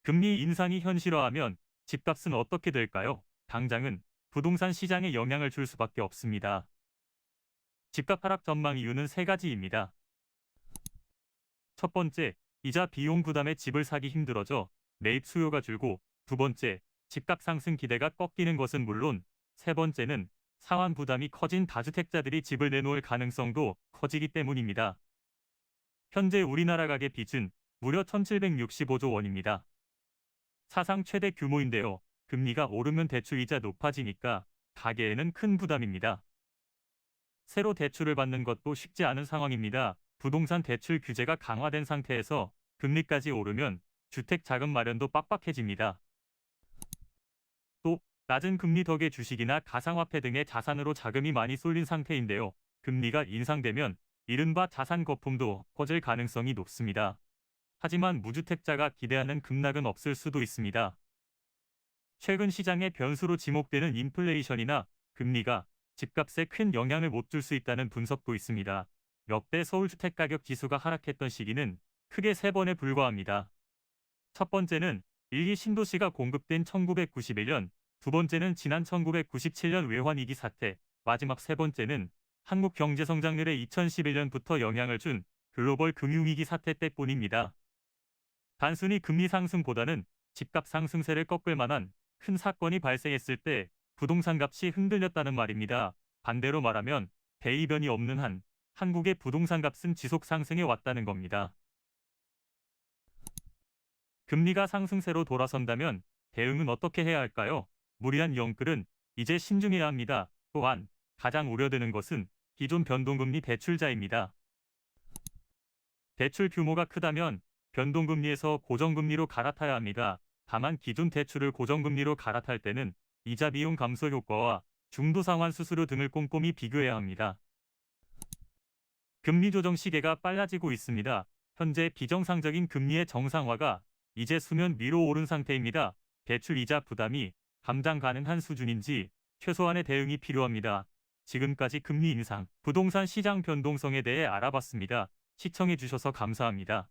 금리 인상이 현실화하면 집값은 어떻게 될까요? 당장은 부동산 시장에 영향을 줄 수밖에 없습니다. 집값 하락 전망 이유는 세 가지입니다. 첫 번째, 이자 비용 부담에 집을 사기 힘들어져 매입 수요가 줄고, 두 번째, 집값 상승 기대가 꺾이는 것은 물론, 세 번째는 상환 부담이 커진 다주택자들이 집을 내놓을 가능성도 커지기 때문입니다. 현재 우리나라 가계 빚은 무려 1,765조 원입니다. 사상 최대 규모인데요. 금리가 오르면 대출이자 높아지니까 가계에는 큰 부담입니다. 새로 대출을 받는 것도 쉽지 않은 상황입니다. 부동산 대출 규제가 강화된 상태에서 금리까지 오르면 주택 자금 마련도 빡빡해집니다. 또 낮은 금리 덕에 주식이나 가상화폐 등의 자산으로 자금이 많이 쏠린 상태인데요. 금리가 인상되면 이른바 자산 거품도 커질 가능성이 높습니다. 하지만 무주택자가 기대하는 급락은 없을 수도 있습니다. 최근 시장의 변수로 지목되는 인플레이션이나 금리가 집값에 큰 영향을 못 줄 수 있다는 분석도 있습니다. 역대 서울주택가격 지수가 하락했던 시기는 크게 세 번에 불과합니다. 첫 번째는 일기 신도시가 공급된 1991년, 두 번째는 지난 1997년 외환위기 사태, 마지막 세 번째는 한국 경제 성장률에 2011년부터 영향을 준 글로벌 금융위기 사태 때뿐입니다. 단순히 금리 상승보다는 집값 상승세를 꺾을 만한 큰 사건이 발생했을 때 부동산 값이 흔들렸다는 말입니다. 반대로 말하면 대이변이 없는 한 한국의 부동산 값은 지속 상승해 왔다는 겁니다. 금리가 상승세로 돌아선다면 대응은 어떻게 해야 할까요? 무리한 영끌은 이제 신중해야 합니다. 또한 가장 우려되는 것은 기존 변동금리 대출자입니다. 대출 규모가 크다면 변동금리에서 고정금리로 갈아타야 합니다. 다만 기존 대출을 고정금리로 갈아탈 때는 이자 비용 감소 효과와 중도 상환 수수료 등을 꼼꼼히 비교해야 합니다. 금리 조정 시계가 빨라지고 있습니다. 현재 비정상적인 금리의 정상화가 이제 수면 위로 오른 상태입니다. 대출 이자 부담이 감당 가능한 수준인지 최소한의 대응이 필요합니다. 지금까지 금리 인상, 부동산 시장 변동성에 대해 알아봤습니다. 시청해 주셔서 감사합니다.